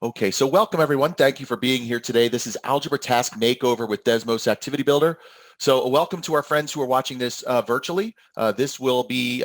Okay, so welcome everyone. Thank you for being here today. This is Algebra Task Makeover with Desmos Activity Builder. So welcome to our friends who are watching this virtually. This will be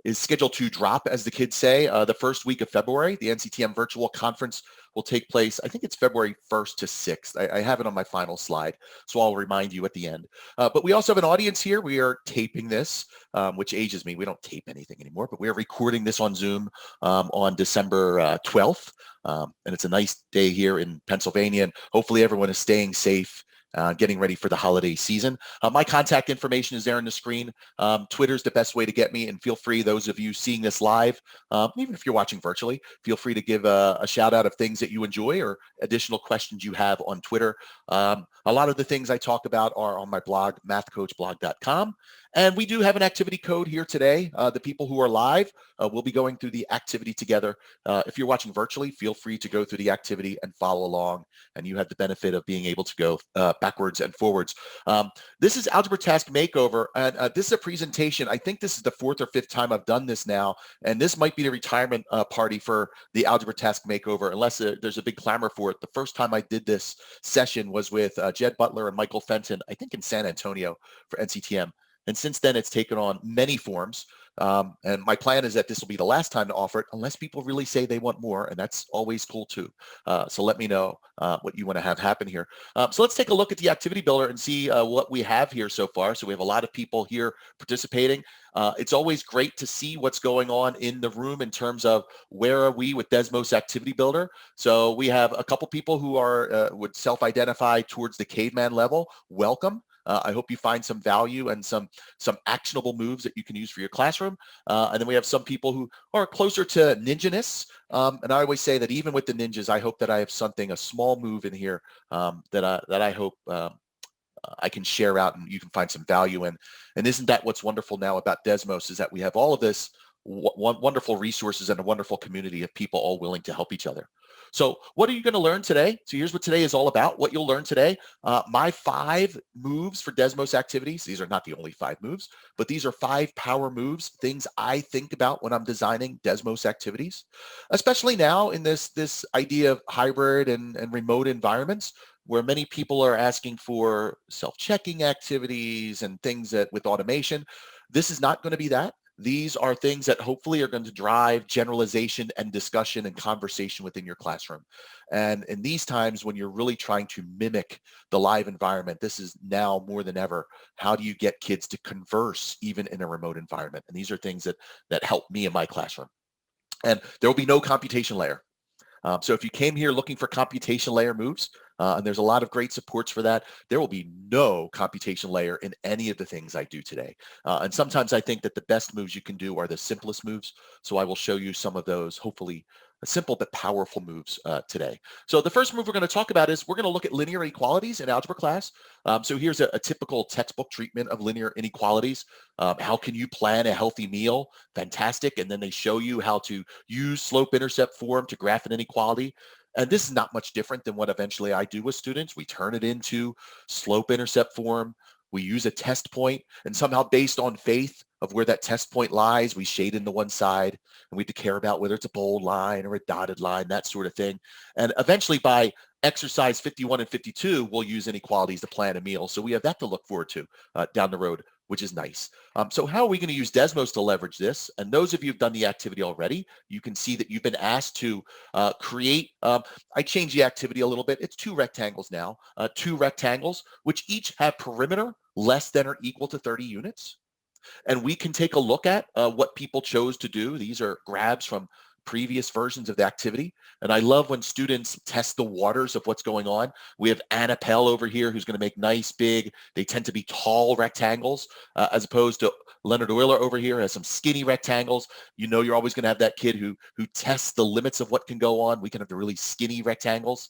is scheduled to drop, as the kids say, the first week of February. The NCTM virtual conference will take place. I think it's February 1st to 6th. I have it on my final slide, so I'll remind you at the end. But we also have an audience here. We are taping this, which ages me. We don't tape anything anymore, but we are recording this on Zoom on December 12th. And it's a nice day here in Pennsylvania, and hopefully everyone is staying safe, getting ready for the holiday season. My contact information is there on the screen. Twitter's the best way to get me, and feel free, those of you seeing this live, even if you're watching virtually, feel free to give a shout out of things that you enjoy or additional questions you have on Twitter. A lot of the things I talk about are on my blog, mathcoachblog.com. And we do have an activity code here today. The people who are live, we'll be going through the activity together. If you're watching virtually, feel free to go through the activity and follow along, and you have the benefit of being able to go backwards and forwards. This is Algebra Task Makeover, and this is a presentation. I think this is the 4th or 5th time I've done this now, and this might be the retirement party for the Algebra Task Makeover, unless there's a big clamor for it. The first time I did this session was with Jed Butler and Michael Fenton, I think in San Antonio for NCTM. And since then, it's taken on many forms. And my plan is that this will be the last time to offer it, unless people really say they want more, and that's always cool too. So let me know what you want to have happen here. So let's take a look at the activity builder and see what we have here so far. So we have a lot of people here participating. It's always great to see what's going on in the room in terms of where are we with Desmos Activity Builder. So we have a couple people who are would self-identify towards the caveman level. Welcome. I hope you find some value and some actionable moves that you can use for your classroom. And then we have some people who are closer to ninja-ness. And I always say that even with the ninjas, I hope that I have something, a small move in here that I hope I can share out and you can find some value in. And isn't that what's wonderful now about Desmos, is that we have all of this wonderful resources and a wonderful community of people all willing to help each other. So what are you going to learn today? So here's what today is all about. What you'll learn today, my 5 moves for Desmos activities. These are not the only 5 moves, but these are 5 power moves, things I think about when I'm designing Desmos activities, especially now in this idea of hybrid and remote environments, where many people are asking for self-checking activities and things that with automation. This is not going to be that. These are things that hopefully are going to drive generalization and discussion and conversation within your classroom. And in these times when you're really trying to mimic the live environment, this is now more than ever, how do you get kids to converse even in a remote environment? And these are things that help me in my classroom. And there will be no computation layer. So if you came here looking for computation layer moves, and there's a lot of great supports for that, there will be no computation layer in any of the things I do today. And sometimes I think that the best moves you can do are the simplest moves. So I will show you some of those, hopefully simple but powerful moves today. So the first move we're going to talk about is we're going to look at linear inequalities in algebra class. So here's a typical textbook treatment of linear inequalities. How can you plan a healthy meal? Fantastic. And then they show you how to use slope-intercept form to graph an inequality. And this is not much different than what eventually I do with students. We turn it into slope-intercept form. We use a test point, and somehow based on faith of where that test point lies, we shade into one side, and we have to care about whether it's a bold line or a dotted line, that sort of thing. And eventually by exercise 51 and 52, we'll use inequalities to plan a meal. So we have that to look forward to down the road, which is nice. So how are we going to use Desmos to leverage this? And those of you who've done the activity already, you can see that you've been asked to create, I changed the activity a little bit. It's 2 rectangles now, 2 rectangles, which each have perimeter less than or equal to 30 units. And we can take a look at what people chose to do. These are grabs from previous versions of the activity. And I love when students test the waters of what's going on. We have Anna Pell over here who's going to make nice, big, they tend to be tall rectangles, as opposed to Leonard Euler over here has some skinny rectangles. You know, you're always going to have that kid who tests the limits of what can go on. We can have the really skinny rectangles.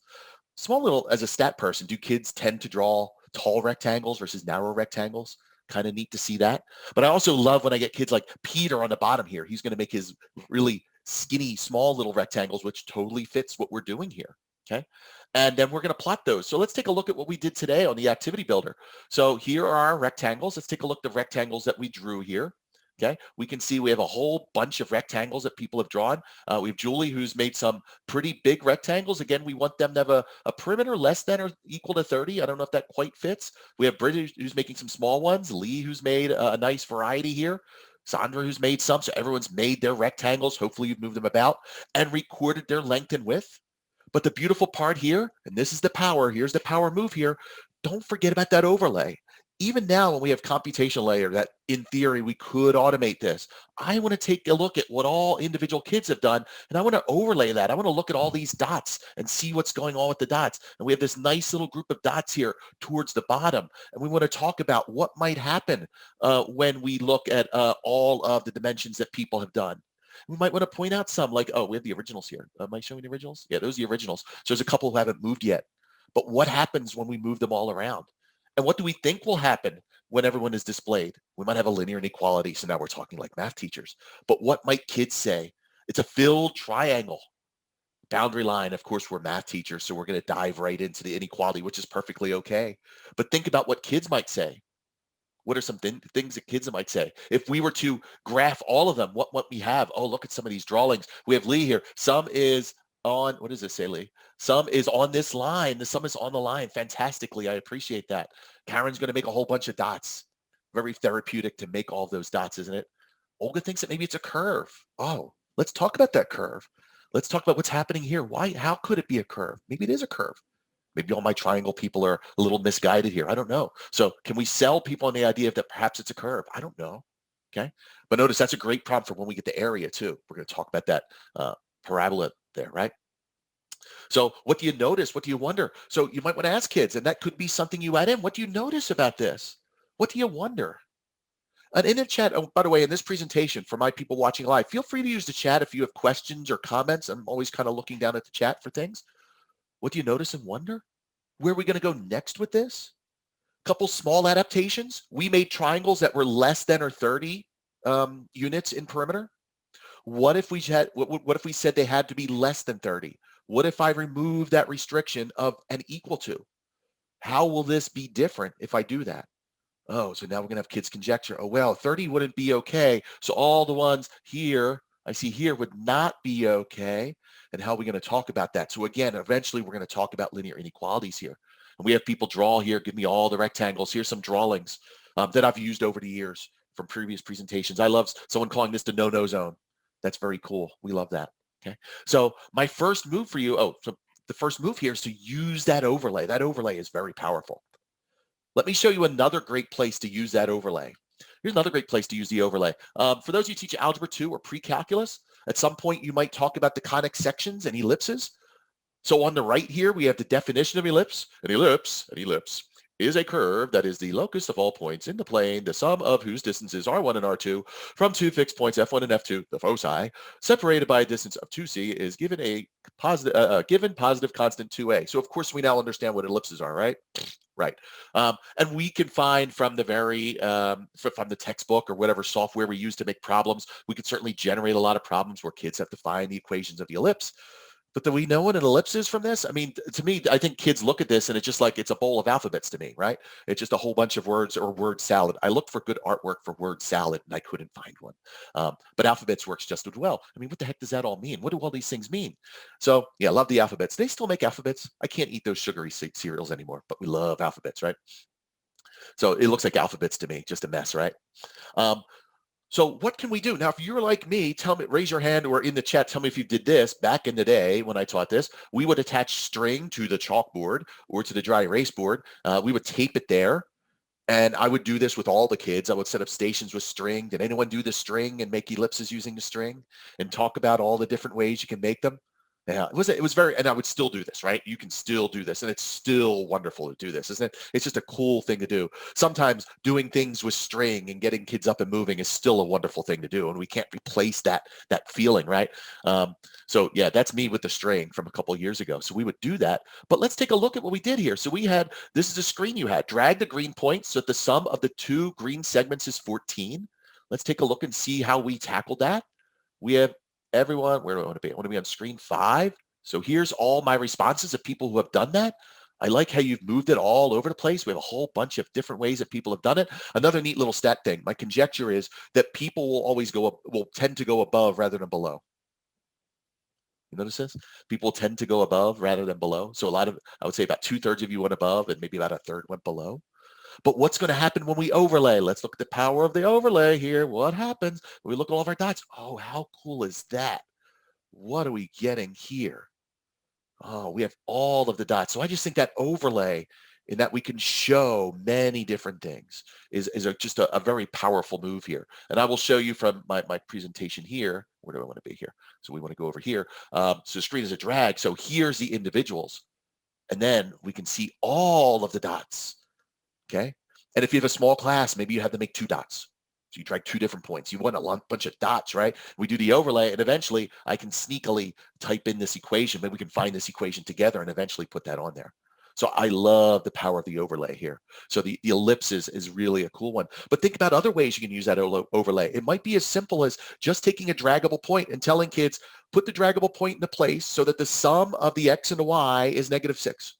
Small little, as a stat person, do kids tend to draw tall rectangles versus narrow rectangles? Kind of neat to see that. But I also love when I get kids like Peter on the bottom here. He's going to make his really skinny, small little rectangles, which totally fits what we're doing here. Okay. And then we're going to plot those. So let's take a look at what we did today on the activity builder. So here are our rectangles. Let's take a look at the rectangles that we drew here. Okay, we can see we have a whole bunch of rectangles that people have drawn. We have Julie, who's made some pretty big rectangles. Again, we want them to have a perimeter less than or equal to 30. I don't know if that quite fits. We have Bridget, who's making some small ones. Lee, who's made a nice variety here. Sandra, who's made some. So everyone's made their rectangles. Hopefully you've moved them about and recorded their length and width. But the beautiful part here, and this is the power, here's the power move here, don't forget about that overlay. Even now when we have computation layer that in theory we could automate this, I want to take a look at what all individual kids have done and I want to overlay that. I want to look at all these dots and see what's going on with the dots. And we have this nice little group of dots here towards the bottom. And we want to talk about what might happen when we look at all of the dimensions that people have done. We might want to point out some like, oh, we have the originals here. Am I showing the originals? Yeah, those are the originals. So there's a couple who haven't moved yet. But what happens when we move them all around? And what do we think will happen when everyone is displayed? We might have a linear inequality. So now we're talking like math teachers. But what might kids say? It's a filled triangle. Boundary line, of course, we're math teachers, so we're going to dive right into the inequality, which is perfectly okay. But think about what kids might say. What are some things that kids might say? If we were to graph all of them, what might we have? Oh, look at some of these drawings. We have Lee here. Some is on, what does this say, Lee? Some is on this line. Some is on the line fantastically. I appreciate that. Karen's going to make a whole bunch of dots. Very therapeutic to make all of those dots, isn't it? Olga thinks that maybe it's a curve. Oh, let's talk about that curve. Let's talk about what's happening here. Why? How could it be a curve? Maybe it is a curve. Maybe all my triangle people are a little misguided here. I don't know. So can we sell people on the idea that perhaps it's a curve? I don't know. Okay. But notice that's a great prompt for when we get to area too. We're going to talk about that parabola there, right? So what do you notice? What do you wonder? So you might want to ask kids, and that could be something you add in. What do you notice about this? What do you wonder? And in the chat, oh, by the way, in this presentation, for my people watching live, feel free to use the chat if you have questions or comments. I'm always kind of looking down at the chat for things. What do you notice and wonder? Where are we going to go next with this? Couple small adaptations. We made triangles that were less than or 30 units in perimeter. What if we had? What if we said they had to be less than 30? What if I remove that restriction of an equal to? How will this be different if I do that? Oh, so now we're going to have kids conjecture. Oh, well, 30 wouldn't be okay. So all the ones here, I see here would not be okay. And how are we going to talk about that? So again, eventually we're going to talk about linear inequalities here. And we have people draw here. Give me all the rectangles. Here's some drawings that I've used over the years from previous presentations. I love someone calling this the no-no zone. That's very cool. We love that. Okay. So my first move for you, so the first move here is to use that overlay. That overlay is very powerful. Let me show you another great place to use that overlay. Here's another great place to use the overlay. For those of you who teach Algebra 2 or pre-calculus, at some point you might talk about the conic sections and ellipses. So on the right here, we have the definition of ellipse. An ellipse is a curve that is the locus of all points in the plane, the sum of whose distances R1 and R2 from two fixed points F1 and F2, the foci, separated by a distance of 2c, is given a positive, given positive constant 2a. So of course we now understand what ellipses are, right? Right. And we can find from the from the textbook or whatever software we use to make problems, we can certainly generate a lot of problems where kids have to find the equations of the ellipse. But do we know what an ellipse is from this? I mean, to me, I think kids look at this and it's just like it's a bowl of alphabets to me, right? It's just a whole bunch of words or word salad. I looked for good artwork for word salad and I couldn't find one. But alphabets works just as well. I mean, what the heck does that all mean? What do all these things mean? So yeah, love the alphabets. They still make alphabets. I can't eat those sugary cereals anymore, but we love alphabets, right? So it looks like alphabets to me, just a mess, right? So what can we do? Now, if you're like me, tell me, raise your hand or in the chat, tell me if you did this back in the day when I taught this. We would attach string to the chalkboard or to the dry erase board. We would tape it there. And I would do this with all the kids. I would set up stations with string. Did anyone do the string and make ellipses using the string and talk about all the different ways you can make them? Yeah, it was very, and I would still do this, right? You can still do this, and it's still wonderful to do this, isn't it? It's just a cool thing to do. Sometimes doing things with string and getting kids up and moving is still a wonderful thing to do, and we can't replace that feeling, right? So yeah, that's me with the string from a couple of years ago. So we would do that, but let's take a look at what we did here. So we had, this is a screen you had, drag the green points so that the sum of the two green segments is 14. Let's take a look and see how we tackled that. We have everyone, where do I want to be? I want to be on screen 5. So here's all my responses of people who have done that. I like how you've moved it all over the place. We have a whole bunch of different ways that people have done it. Another neat little stat thing. My conjecture is that people will always will tend to go above rather than below. You notice this? People tend to go above rather than below. So I would say about 2/3 of you went above and maybe about 1/3 went below. But what's going to happen when we overlay? Let's look at the power of the overlay here. What happens when we look at all of our dots? Oh, how cool is that? What are we getting here? Oh, we have all of the dots. So I just think that overlay in that we can show many different things is just a very powerful move here. And I will show you from my presentation here. Where do I want to be here? So we want to go over here. So the screen is a drag. So here's the individuals. And then we can see all of the dots. Okay. And if you have a small class, maybe you have to make 2 dots. So you drag 2 different points. You want a bunch of dots, right? We do the overlay, and eventually I can sneakily type in this equation. Maybe we can find this equation together and eventually put that on there. So I love the power of the overlay here. So the ellipses is really a cool one. But think about other ways you can use that overlay. It might be as simple as just taking a draggable point and telling kids, put the draggable point into place so that the sum of the x and the y is -6.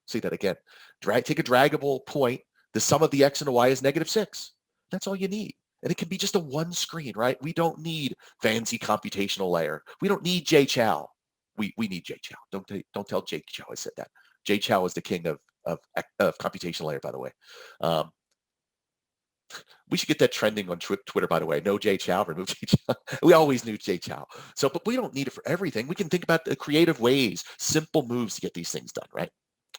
Say that again. Take a draggable point. The sum of the x and the y is -6. That's all you need. And it can be just a one screen, right? We don't need fancy computational layer. We don't need Jay Chow. We need Jay Chow. Don't tell Jay Chow I said that. Jay Chow is the king of computational layer, by the way. We should get that trending on Twitter, by the way. No Jay Chow, remove Jay Chow. We always knew Jay Chow. So, but we don't need it for everything. We can think about the creative ways, simple moves to get these things done, right?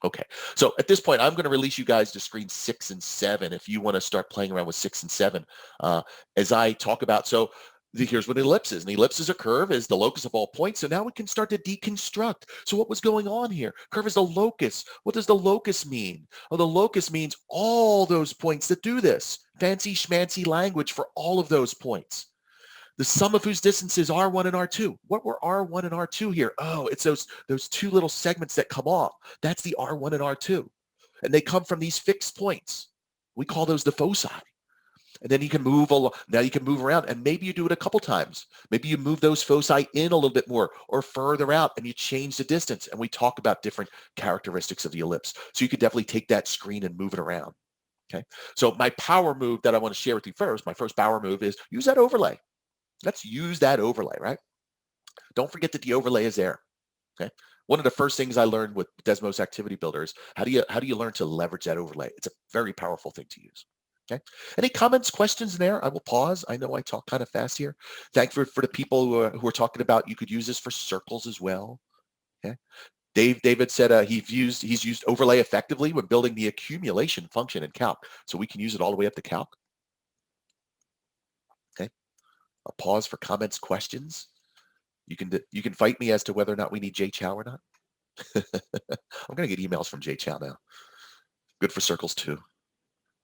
Okay, so at this point, I'm going to release you guys to screen 6 and 7 if you want to start playing around with 6 and 7 as I talk about. So here's what an ellipse is. An ellipse is a curve, is the locus of all points. So now we can start to deconstruct. So what was going on here? Curve is the locus. What does the locus mean? Oh, the locus means all those points that do this. Fancy schmancy language for all of those points. The sum of whose distances R1 and R2. What were R1 and R2 here? Oh, it's those 2 little segments that come off. That's the R1 and R2. And they come from these fixed points. We call those the foci. And then you can move now you can move around, and maybe you do it a couple times. Maybe you move those foci in a little bit more or further out, and you change the distance. And we talk about different characteristics of the ellipse. So you could definitely take that screen and move it around. Okay. So my power move that I want to share with you first, my first power move is use that overlay. Let's use that overlay, right? Don't forget that the overlay is there. Okay. One of the first things I learned with Desmos Activity Builder is how do you learn to leverage that overlay? It's a very powerful thing to use. Okay. Any comments, questions there? I will pause. I know I talk kind of fast here. Thank you for the people who are talking about you could use this for circles as well. Okay. David said he's used overlay effectively when building the accumulation function in calc. So we can use it all the way up to calc. Okay. I'll pause for comments, questions. You can fight me as to whether or not we need Jay Chow or not. I'm going to get emails from Jay Chow now. Good for circles too.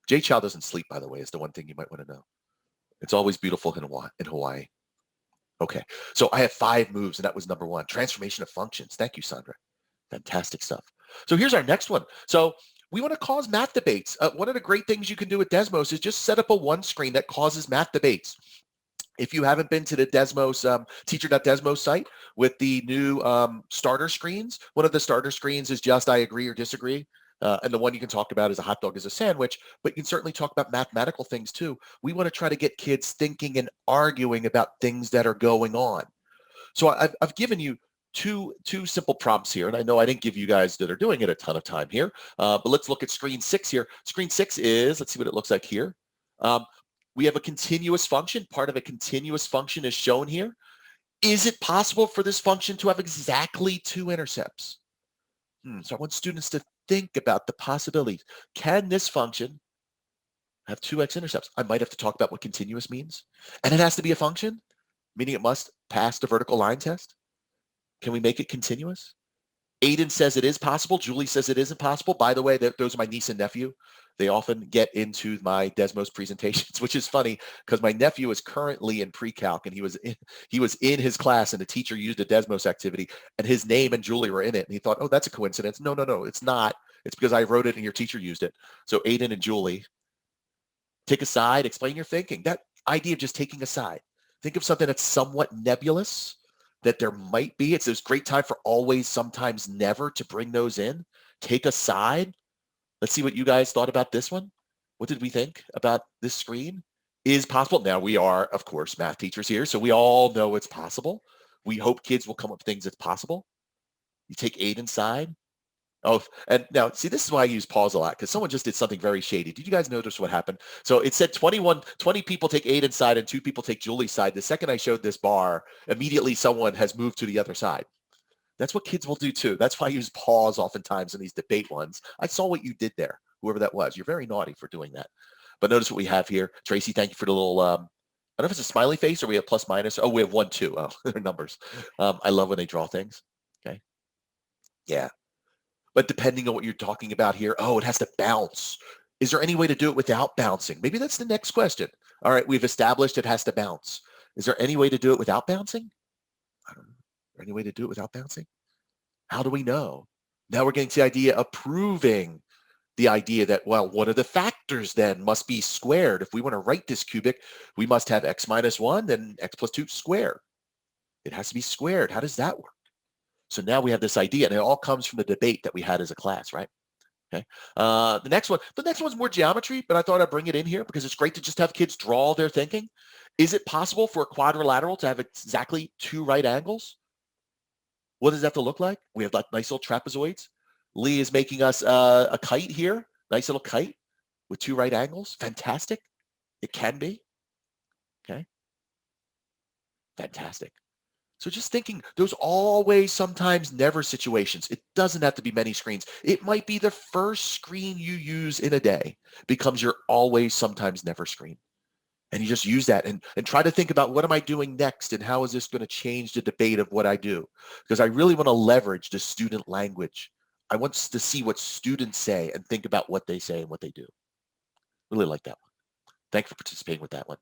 Jay Chow doesn't sleep, by the way, is the one thing you might want to know. It's always beautiful in Hawaii. Okay, so I have 5 moves, and that was number 1. Transformation of functions. Thank you, Sandra. Fantastic stuff. So here's our next one. So we want to cause math debates. One of the great things you can do with Desmos is just set up a one screen that causes math debates. If you haven't been to the Desmos teacher.desmos site with the new starter screens, one of the starter screens is just I agree or disagree. And the one you can talk about is a hot dog is a sandwich, but you can certainly talk about mathematical things too. We want to try to get kids thinking and arguing about things that are going on. So I've given you two simple prompts here, and I know I didn't give you guys that are doing it a ton of time here, but let's look at screen 6 here. Screen 6 is, let's see what it looks like here. We have a continuous function. Part of a continuous function is shown here. Is it possible for this function to have exactly 2 intercepts? So I want students to think about the possibilities. Can this function have 2 x-intercepts? I might have to talk about what continuous means. And it has to be a function, meaning it must pass the vertical line test. Can we make it continuous? Aiden says it is possible. Julie says it isn't possible. By the way, those are my niece and nephew. They often get into my Desmos presentations, which is funny because my nephew is currently in pre-calc, and he was in his class, and the teacher used a Desmos activity, and his name and Julie were in it, and he thought, oh, that's a coincidence. No, it's not. It's because I wrote it and your teacher used it. So Aiden and Julie, take a side, explain your thinking. That idea of just taking a side. Think of something that's somewhat nebulous, that there might be. It's this great time for always, sometimes, never to bring those in. Take a side. Let's see what you guys thought about this one. What did we think about this screen? Is possible. Now, we are, of course, math teachers here, so we all know it's possible. We hope kids will come up with things that's possible. You take 8 inside. Oh, and now, see, this is why I use pause a lot, because someone just did something very shady. Did you guys notice what happened? So it said 20 people take 8 inside and 2 people take Julie's side. The second I showed this bar, immediately someone has moved to the other side. That's what kids will do too. That's why I use pause oftentimes in these debate ones. I saw what you did there, whoever that was. You're very naughty for doing that. But notice what we have here. Tracy, thank you for the little, I don't know if it's a smiley face or we have plus minus. Oh, we have 1, 2. Oh, they're numbers. I love when they draw things. Okay. Yeah. But depending on what you're talking about here, oh, it has to bounce. Is there any way to do it without bouncing? Maybe that's the next question. All right, we've established it has to bounce. Is there any way to do it without bouncing? I don't know. Is there any way to do it without bouncing? How do we know? Now we're getting to the idea of proving the idea that, well, one of the factors then must be squared. If we want to write this cubic, we must have x minus 1, then x plus 2 squared. It has to be squared. How does that work? So now we have this idea, and it all comes from the debate that we had as a class, right? Okay. The next one's more geometry, but I thought I'd bring it in here because it's great to just have kids draw their thinking. Is it possible for a quadrilateral to have exactly 2 right angles? What does that have to look like? We have like nice little trapezoids. Lee is making us a kite here, nice little kite with 2 right angles. Fantastic. It can be. Okay. Fantastic. So just thinking those always, sometimes, never situations. It doesn't have to be many screens. It might be the first screen you use in a day becomes your always, sometimes, never screen. And you just use that and try to think about what am I doing next and how is this going to change the debate of what I do? Because I really want to leverage the student language. I want to see what students say and think about what they say and what they do. Really like that one. Thanks for participating with that one.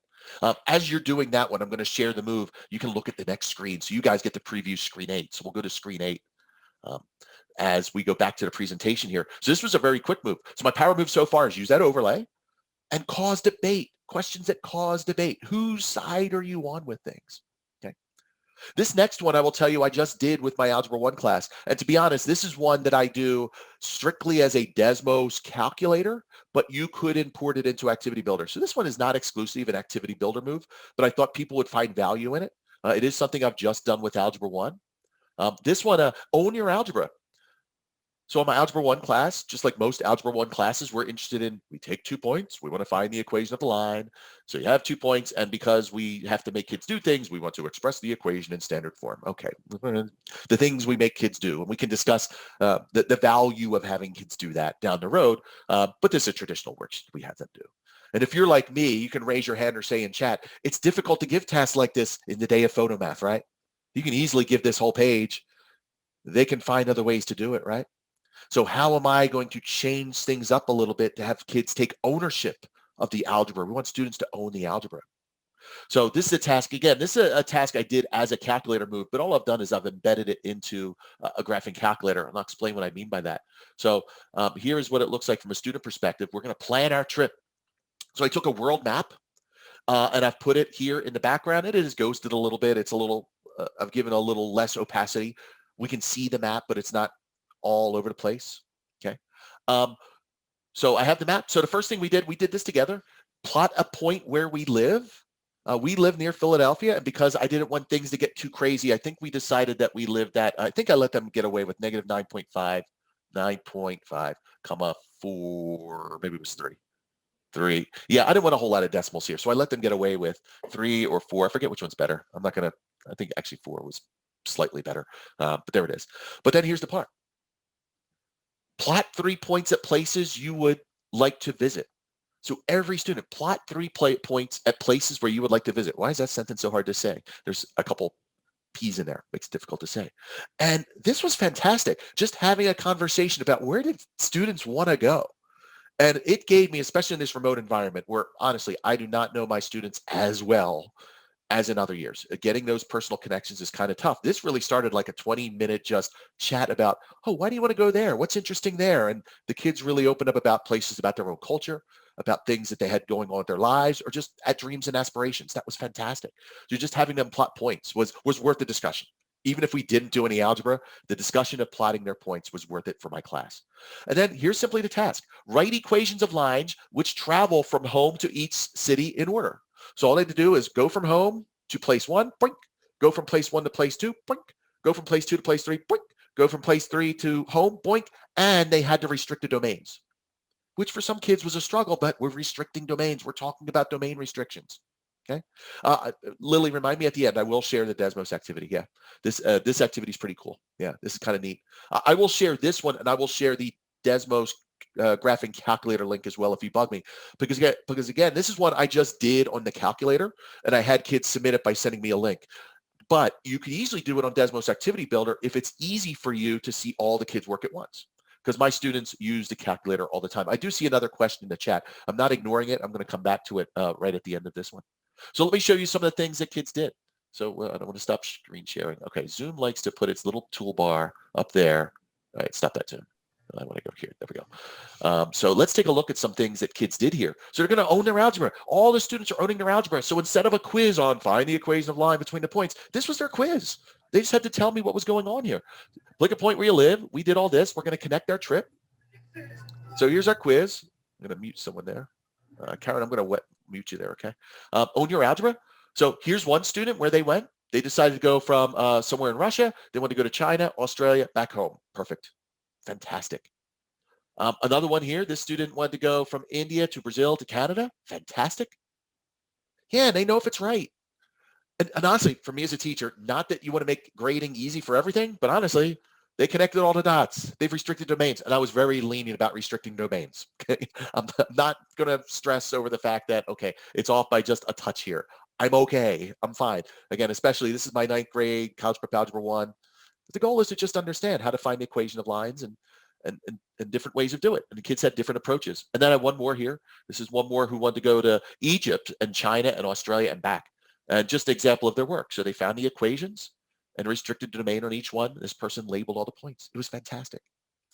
As you're doing that one, I'm going to share the move. You can look at the next screen. So you guys get to preview screen 8. So we'll go to screen 8 as we go back to the presentation here. So this was a very quick move. So my power move so far is use that overlay and cause debate. Questions that cause debate. Whose side are you on with things? Okay. This next one I will tell you I just did with my Algebra 1 class. And to be honest, this is one that I do strictly as a Desmos calculator, but you could import it into Activity Builder. So this one is not exclusive an Activity Builder move, but I thought people would find value in it. It is something I've just done with Algebra 1. This one, own your algebra. So in my Algebra 1 class, just like most Algebra 1 classes, we're interested in, we take 2 points, we want to find the equation of the line. So you have 2 points, and because we have to make kids do things, we want to express the equation in standard form. Okay, the things we make kids do, and we can discuss the value of having kids do that down the road, but this is a traditional worksheet we have them do. And if you're like me, you can raise your hand or say in chat, it's difficult to give tasks like this in the day of photomath, right? You can easily give this whole page. They can find other ways to do it, right? So how am I going to change things up a little bit to have kids take ownership of the algebra? We want students to own the algebra. So this is a task, again, this is a task I did as a calculator move, but all I've done is I've embedded it into a graphing calculator, and I'll explain what I mean by that. So here is what it looks like from a student perspective. We're going to plan our trip. So I took a world map, and I've put it here in the background. It is ghosted a little bit. It's a little, I've given a little less opacity. We can see the map, but it's not all over the place. Okay. So I have the map. So the first thing we did this together, plot a point where we live. We live near Philadelphia, and because I didn't want things to get too crazy, I think we decided that we lived at, I think I let them get away with negative 9.5, 9.5, comma 4, maybe it was 3. Yeah, I didn't want a whole lot of decimals here, so I let them get away with 3 or 4. I forget which one's better. I'm not going to, I think actually 4 was slightly better, but there it is. But then here's the part. Plot 3 points at places you would like to visit. So every student, plot 3 points at places where you would like to visit. Why is that sentence so hard to say? There's a couple P's in there. Makes it difficult to say. And this was fantastic. Just having a conversation about where did students want to go? And it gave me, especially in this remote environment where honestly, I do not know my students as well as in other years. Getting those personal connections is kind of tough. This really started like a 20-minute just chat about, oh, why do you want to go there? What's interesting there? And the kids really opened up about places, about their own culture, about things that they had going on in their lives, or just at dreams and aspirations. That was fantastic. So just having them plot points was worth the discussion. Even if we didn't do any algebra, the discussion of plotting their points was worth it for my class. And then here's simply the task. Write equations of lines which travel from home to each city in order. So all they had to do is go from home to place 1, boink, go from place 1 to place 2, boink, go from place 2 to place 3, boink, go from place 3 to home, boink, and they had to restrict the domains, which for some kids was a struggle, but we're restricting domains. We're talking about domain restrictions. Okay. Lily, remind me at the end. I will share the Desmos activity. Yeah, this activity is pretty cool. Yeah, this is kind of neat. I will share this one, and I will share the Desmos graphing calculator link as well if you bug me, because again, this is one I just did on the calculator, and I had kids submit it by sending me a link. But you can easily do it on Desmos Activity Builder if it's easy for you to see all the kids work at once, because my students use the calculator all the time. I do see another question in the chat. I'm not ignoring it. I'm going to come back to it right at the end of this one. So let me show you some of the things that kids did. So I don't want to stop screen sharing. Okay, Zoom likes to put its little toolbar up there. All right, stop that, Zoom. I want to go here. There we go. So let's take a look at some things that kids did here. So they're going to own their algebra. All the students are owning their algebra. So instead of a quiz on find the equation of line between the points, this was their quiz. They just had to tell me what was going on here. Pick a point where you live. We did all this. We're going to connect our trip. So here's our quiz. I'm going to mute someone there. Karen, I'm going to mute you there, okay? Own your algebra. So here's one student where they went. They decided to go from somewhere in Russia. They wanted to go to China, Australia, back home. Perfect. Fantastic. Another one here. This student wanted to go from India to Brazil to Canada. Fantastic. Yeah, they know if it's right. And honestly, for me as a teacher, not that you want to make grading easy for everything, but honestly, they connected all the dots. They've restricted domains, and I was very lenient about restricting domains. Okay? I'm not going to stress over the fact that, okay, it's off by just a touch here. I'm okay. I'm fine. Again, especially this is my 9th grade, College Prep Algebra 1. The goal is to just understand how to find the equation of lines and different ways of doing it. And the kids had different approaches. And then I have one more here. This is one more who wanted to go to Egypt and China and Australia and back. And just an example of their work. So they found the equations and restricted the domain on each one. This person labeled all the points. It was fantastic.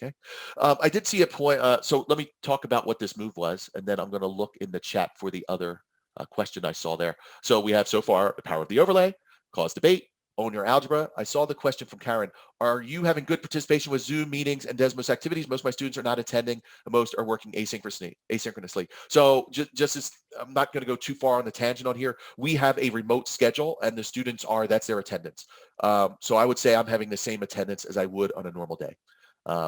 Okay. I did see a point. So let me talk about what this move was, and then I'm going to look in the chat for the other question I saw there. So we have so far the power of the overlay, cause debate, own your algebra. I saw the question from Karen. Are you having good participation with Zoom meetings and Desmos activities? Most of my students are not attending. Most are working asynchronously. So just as I'm not going to go too far on the tangent on here, we have a remote schedule, and the students that's their attendance. So I would say I'm having the same attendance as I would on a normal day.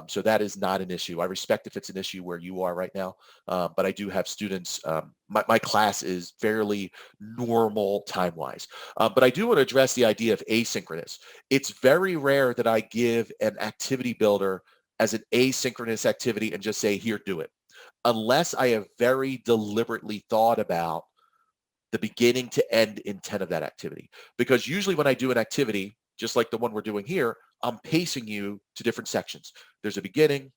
So that is not an issue. I respect if it's an issue where you are right now, but I do have students. My class is fairly normal time-wise, but I do want to address the idea of asynchronous. It's very rare that I give an activity builder as an asynchronous activity and just say, here, do it, unless I have very deliberately thought about the beginning to end intent of that activity. Because usually when I do an activity, just like the one we're doing here, I'm pacing you to different sections. There's a beginning,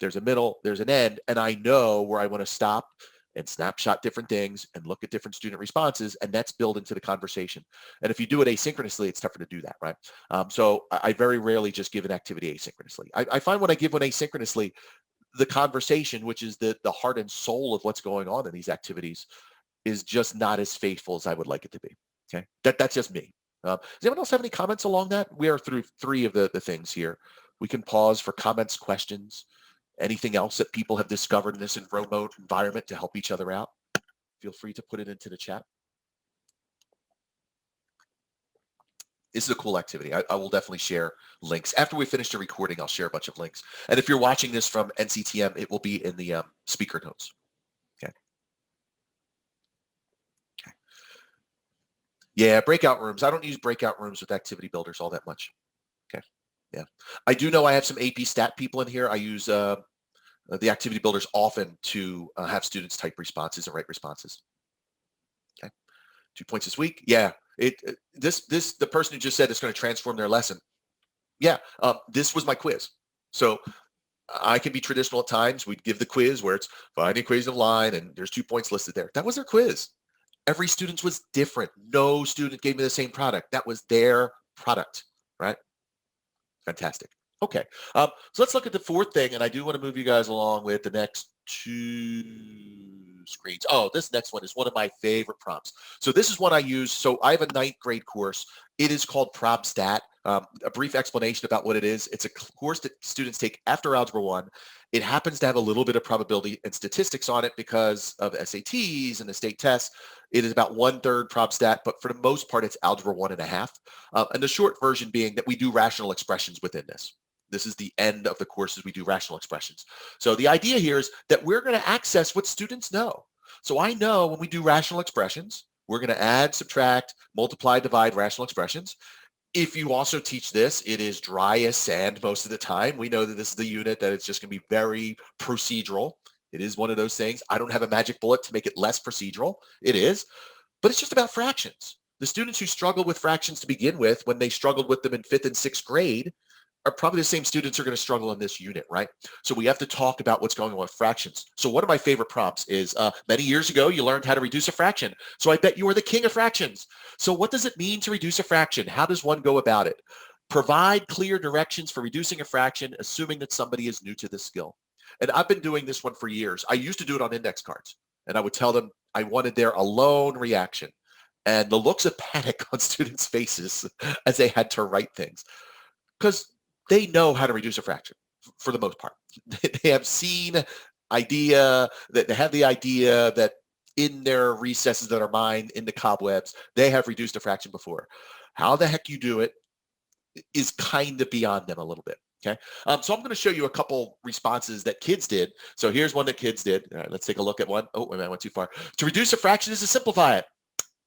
there's a middle, there's an end, and I know where I want to stop and snapshot different things and look at different student responses, and that's built into the conversation. And if you do it asynchronously, it's tougher to do that, right? So I very rarely just give an activity asynchronously. I find when I give one asynchronously, the conversation, which is the heart and soul of what's going on in these activities, is just not as faithful as I would like it to be. Okay, that's just me. Does anyone else have any comments along that? We are through 3 of the things here. We can pause for comments, questions, anything else that people have discovered in this remote environment to help each other out. Feel free to put it into the chat. This is a cool activity. I will definitely share links. After we finish the recording, I'll share a bunch of links. And if you're watching this from NCTM, it will be in the speaker notes. Okay. Yeah, breakout rooms. I don't use breakout rooms with activity builders all that much. Okay. Yeah. I do know I have some AP stat people in here. I use the activity builders often to have students type responses and write responses. Okay. 2 points this week. Yeah. The person who just said it's going to transform their lesson. Yeah. This was my quiz. So I can be traditional at times. We'd give the quiz where it's find the equation of line and there's 2 points listed there. That was their quiz. Every student was different. No student gave me the same product. That was their product, right? Fantastic. Okay, so let's look at the 4th thing, and I do want to move you guys along with the next 2. screens. Oh, this next one is one of my favorite prompts. So this is one I use. So I have a 9th grade course. It is called ProbStat. A brief explanation about what it is. It's a course that students take after Algebra 1. It happens to have a little bit of probability and statistics on it because of SATs and the state tests. It is about 1/3 ProbStat, but for the most part, it's Algebra 1.5. And the short version being that we do rational expressions within this. This is the end of the courses. We do rational expressions. So the idea here is that we're going to access what students know. So I know when we do rational expressions, we're going to add, subtract, multiply, divide rational expressions. If you also teach this, it is dry as sand most of the time. We know that this is the unit that it's just going to be very procedural. It is one of those things. I don't have a magic bullet to make it less procedural. It is, but it's just about fractions. The students who struggle with fractions to begin with, when they struggled with them in 5th and 6th grade, are probably the same students who are going to struggle in this unit, right? So we have to talk about what's going on with fractions. So one of my favorite prompts is, many years ago, you learned how to reduce a fraction. So I bet you are the king of fractions. So what does it mean to reduce a fraction? How does one go about it? Provide clear directions for reducing a fraction, assuming that somebody is new to this skill. And I've been doing this one for years. I used to do it on index cards, and I would tell them I wanted their alone reaction. And the looks of panic on students' faces as they had to write things. Because they know how to reduce a fraction for the most part. They have seen idea, that they have the idea that in their recesses of their mind, in the cobwebs, they have reduced a fraction before. How the heck you do it is kind of beyond them a little bit. Okay, so I'm going to show you a couple responses that kids did. So here's one that kids did. All right, let's take a look at one. Oh, wait a minute, I went too far. To reduce a fraction is to simplify it.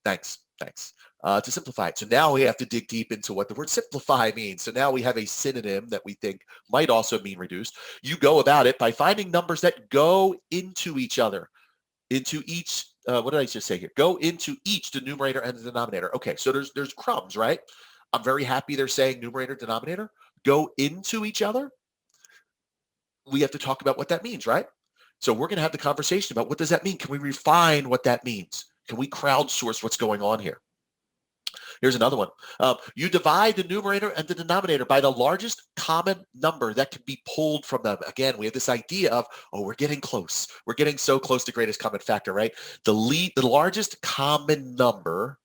Thanks. To simplify it. So now we have to dig deep into what the word simplify means. So now we have a synonym that we think might also mean reduced. You go about it by finding numbers that go into each other, into each, what did I just say here? Go into each, the numerator and the denominator. Okay, so there's crumbs, right? I'm very happy they're saying numerator, denominator. Go into each other. We have to talk about what that means, right? So we're going to have the conversation about what does that mean? Can we refine what that means? Can we crowdsource what's going on here? Here's another one. You divide the numerator and the denominator by the largest common number that can be pulled from them. Again, we have this idea of, oh, we're getting close. We're getting so close to greatest common factor, right? The largest common number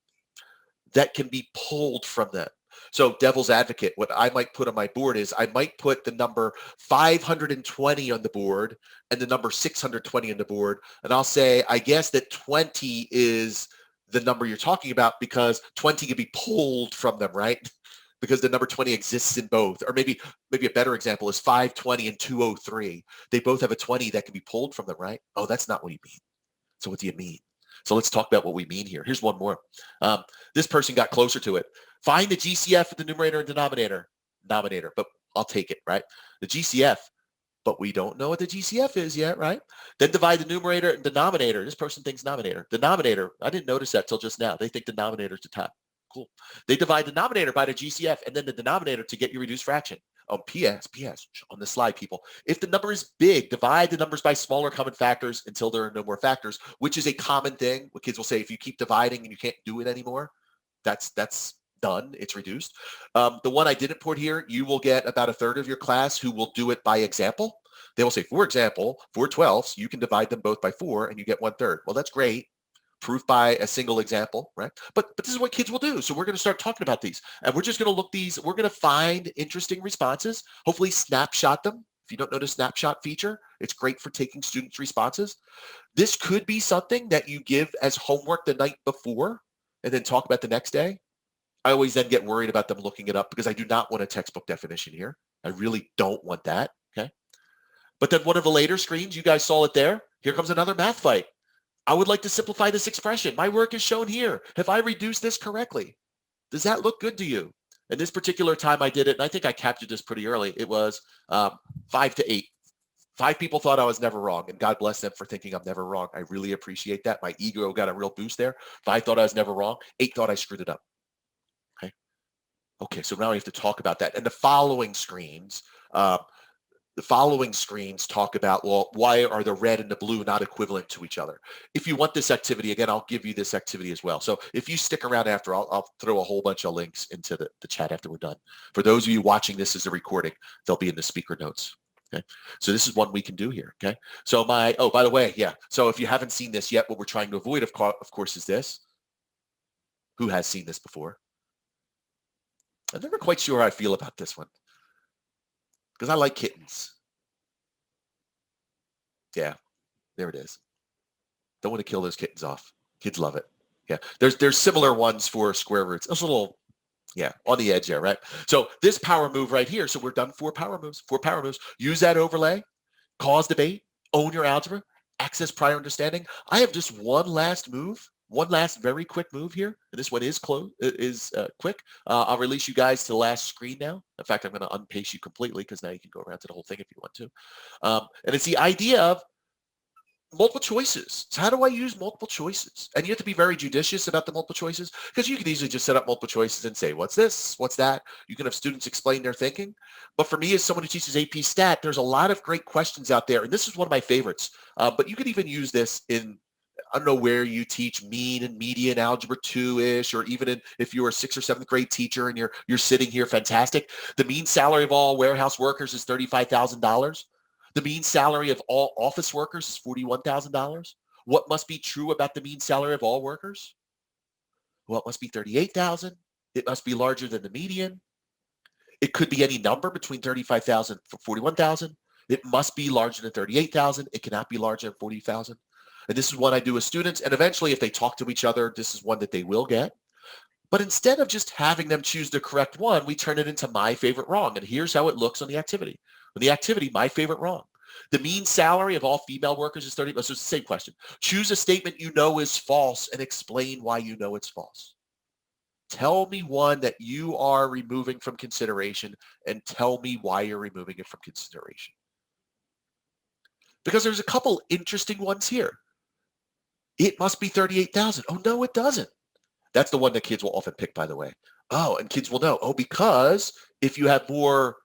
that can be pulled from them. So devil's advocate, what I might put on my board is I might put the number 520 on the board and the number 620 on the board. And I'll say, I guess that 20 is the number you're talking about because 20 can be pulled from them, right? Because the number 20 exists in both. Or maybe a better example is 520 and 203. They both have a 20 that can be pulled from them, right? Oh, that's not what you mean. So what do you mean? So let's talk about what we mean here. Here's one more. This person got closer to it. Find the GCF of the numerator and denominator, but I'll take it, right? The GCF, but we don't know what the GCF is yet, right? Then divide the numerator and denominator. This person thinks denominator. Denominator, I didn't notice that till just now. They think the denominator is the top. Cool. They divide the denominator by the GCF and then the denominator to get your reduced fraction. Oh, PS, on the slide, people. If the number is big, divide the numbers by smaller common factors until there are no more factors, which is a common thing. What kids will say, if you keep dividing and you can't do it anymore, that's done. It's reduced. The one I didn't put here, you will get about 1/3 of your class who will do it by example. They will say, for example, 4 12ths, you can divide them both by 4 and you get 1/3. Well, that's great. Proof by a single example, right? But this is what kids will do. So we're going to start talking about these, and we're just going to look these. We're going to find interesting responses, hopefully snapshot them. If you don't know the snapshot feature, it's great for taking students' responses. This could be something that you give as homework the night before and then talk about the next day. I always then get worried about them looking it up because I do not want a textbook definition here. I really don't want that, okay? But then one of the later screens, you guys saw it there. Here comes another math fight. I would like to simplify this expression. My work is shown here. Have I reduced this correctly? Does that look good to you? And this particular time I did it, and I think I captured this pretty early. It was 5 to 8. 5 people thought I was never wrong, and God bless them for thinking I'm never wrong. I really appreciate that. My ego got a real boost there. 5 thought I was never wrong. 8 thought I screwed it up. Okay, so now we have to talk about that. And the following screens talk about, well, why are the red and the blue not equivalent to each other? If you want this activity, again, I'll give you this activity as well. So if you stick around after, I'll throw a whole bunch of links into the chat after we're done. For those of you watching this as a recording, they'll be in the speaker notes. Okay, so this is one we can do here. Okay, so oh, by the way, yeah. So if you haven't seen this yet, what we're trying to avoid, of course, is this. Who has seen this before? I'm never quite sure how I feel about this one because I like kittens. Yeah, there it is. Don't want to kill those kittens off. Kids love it. Yeah, there's similar ones for square roots. It's a little, yeah, on the edge there, right? So this power move right here. So we're done 4 power moves. 4 power moves. Use that overlay. Cause debate. Own your algebra. Access prior understanding. I have just one last move. One last very quick move here. And this one is quick. I'll release you guys to the last screen now. In fact, I'm going to unpaste you completely because now you can go around to the whole thing if you want to. And it's the idea of multiple choices. So how do I use multiple choices? And you have to be very judicious about the multiple choices because you can easily just set up multiple choices and say, what's this? What's that? You can have students explain their thinking. But for me, as someone who teaches AP Stat, there's a lot of great questions out there. And this is one of my favorites. But you could even use this in, I don't know where you teach mean and median algebra 2-ish, or even if you're a 6th or 7th grade teacher and you're sitting here, fantastic. The mean salary of all warehouse workers is $35,000. The mean salary of all office workers is $41,000. What must be true about the mean salary of all workers? Well, it must be 38,000. It must be larger than the median. It could be any number between 35,000 and 41,000. It must be larger than 38,000. It cannot be larger than 40,000. And this is one I do with students. And eventually, if they talk to each other, this is one that they will get. But instead of just having them choose the correct one, we turn it into my favorite wrong. And here's how it looks on the activity. On the activity, my favorite wrong. The mean salary of all female workers is 30. So it's the same question. Choose a statement you know is false and explain why you know it's false. Tell me one that you are removing from consideration and tell me why you're removing it from consideration. Because there's a couple interesting ones here. It must be 38,000. Oh, no, it doesn't. That's the one that kids will often pick, by the way. Oh, and kids will know. Oh, because if you have more,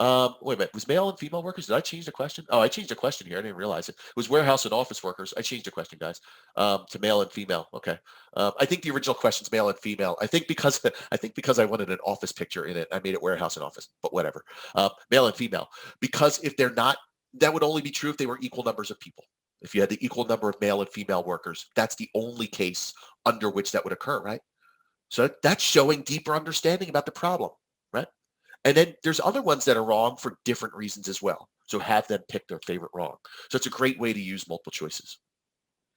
wait a minute, was male and female workers? Did I change the question? Oh, I changed the question here. I didn't realize it. It was warehouse and office workers. I changed the question, guys, to male and female. Okay. I think the original question's male and female. I think because I wanted an office picture in it, I made it warehouse and office, but whatever. Male and female. Because if they're not, that would only be true if they were equal numbers of people. If you had the equal number of male and female workers, that's the only case under which that would occur, right? So that's showing deeper understanding about the problem, right? And then there's other ones that are wrong for different reasons as well. So have them pick their favorite wrong. So it's a great way to use multiple choices.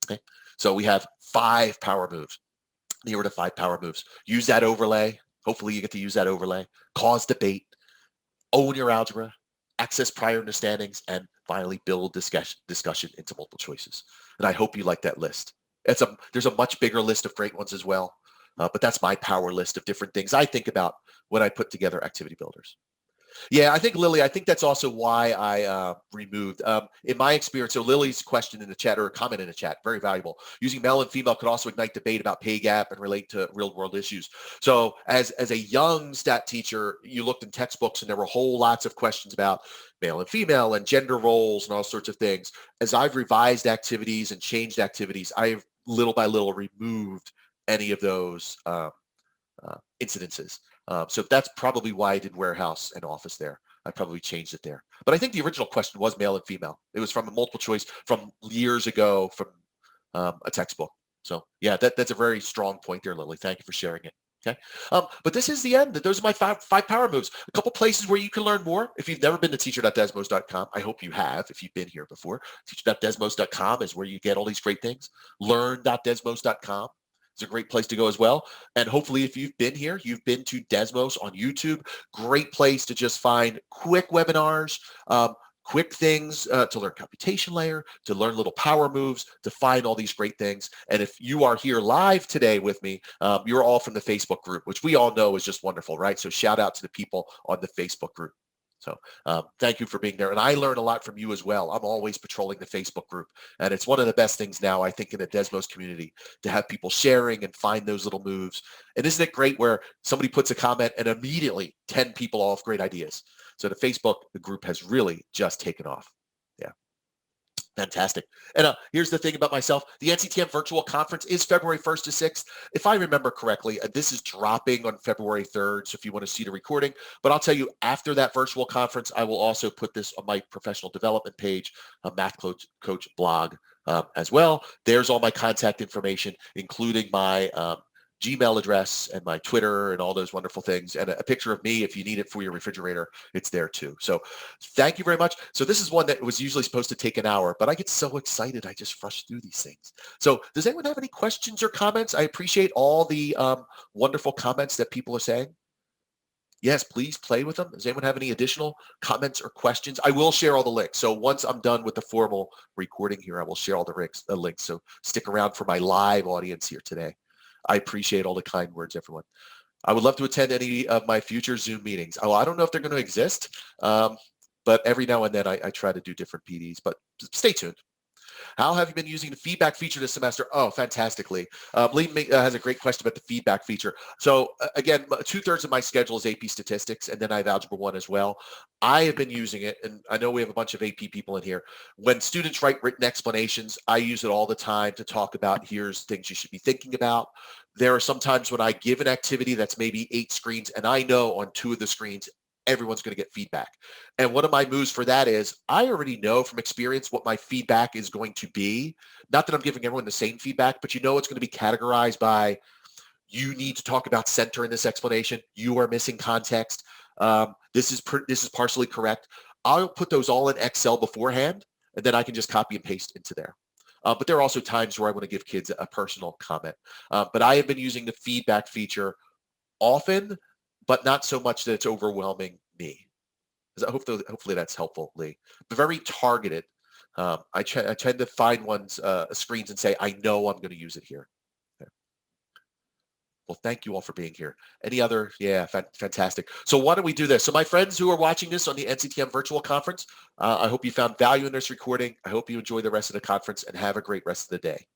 Okay. So we have 5 power moves. The order to 5 power moves. Use that overlay. Hopefully you get to use that overlay. Cause debate. Own your algebra. Access prior understandings, and finally build discussion into multiple choices. And I hope you like that list. There's a much bigger list of great ones as well, but that's my power list of different things I think about when I put together activity builders. Yeah, I think Lily, I think that's also why I removed, in my experience, so Lily's question in the chat or a comment in the chat, very valuable. Using male and female could also ignite debate about pay gap and relate to real world issues. So as a young stat teacher, you looked in textbooks and there were whole lots of questions about male and female and gender roles and all sorts of things. As I've revised activities and changed activities, I've little by little removed any of those incidences. So that's probably why I did warehouse and office there. I probably changed it there. But I think the original question was male and female. It was from a multiple choice from years ago from a textbook. So yeah, that's a very strong point there, Lily. Thank you for sharing it. Okay. But this is the end. Those are my five power moves. A couple places where you can learn more. If you've never been to teacher.desmos.com, I hope you have. If you've been here before, teacher.desmos.com is where you get all these great things. Learn.desmos.com. It's a great place to go as well. And hopefully if you've been here, you've been to Desmos on YouTube. Great place to just find quick webinars, quick things to learn computation layer, to learn little power moves, to find all these great things. And if you are here live today with me, you're all from the Facebook group, which we all know is just wonderful, right? So shout out to the people on the Facebook group. So thank you for being there. And I learn a lot from you as well. I'm always patrolling the Facebook group. And it's one of the best things now, I think, in the Desmos community to have people sharing and find those little moves. And isn't it great where somebody puts a comment and immediately 10 people all have great ideas. So the Facebook, the group has really just taken off. Yeah. Fantastic. And here's the thing about myself. The NCTM virtual conference is February 1st to 6th. If I remember correctly, this is dropping on February 3rd. So if you want to see the recording, but I'll tell you after that virtual conference, I will also put this on my professional development page, a Math Coach blog as well. There's all my contact information, including my Gmail address and my Twitter and all those wonderful things, and a picture of me if you need it for your refrigerator. It's there too. So thank you very much. So this is one that was usually supposed to take an hour, but I get so excited I just rush through these things. So does anyone have any questions or comments? I appreciate all the wonderful comments that people are saying. Yes, please play with them. Does anyone have any additional comments or questions? I will share all the links. So once I'm done with the formal recording here, I will share all the links. So stick around for my live audience here today. I appreciate all the kind words, everyone. I would love to attend any of my future Zoom meetings. Oh, I don't know if they're going to exist, but every now and then I try to do different PDs, but stay tuned. How have you been using the feedback feature this semester? Oh, fantastically. Lee has a great question about the feedback feature. So again, 2/3 of my schedule is AP statistics, and then I have Algebra 1 as well. I have been using it, and I know we have a bunch of AP people in here. When students write written explanations, I use it all the time to talk about here's things you should be thinking about. There are some times when I give an activity that's maybe 8 screens, and I know on 2 of the screens, everyone's going to get feedback. And one of my moves for that is I already know from experience what my feedback is going to be. Not that I'm giving everyone the same feedback, but you know it's going to be categorized by you need to talk about center in this explanation. You are missing context. This is partially correct. I'll put those all in Excel beforehand, and then I can just copy and paste into there. But there are also times where I want to give kids a personal comment. But I have been using the feedback feature often, but not so much that it's overwhelming me. Hopefully that's helpful, Lee. But very targeted. I tend to find one's screens and say, I know I'm going to use it here. Okay. Well, thank you all for being here. Any other? Yeah, fantastic. So why don't we do this? So my friends who are watching this on the NCTM virtual conference, I hope you found value in this recording. I hope you enjoy the rest of the conference and have a great rest of the day.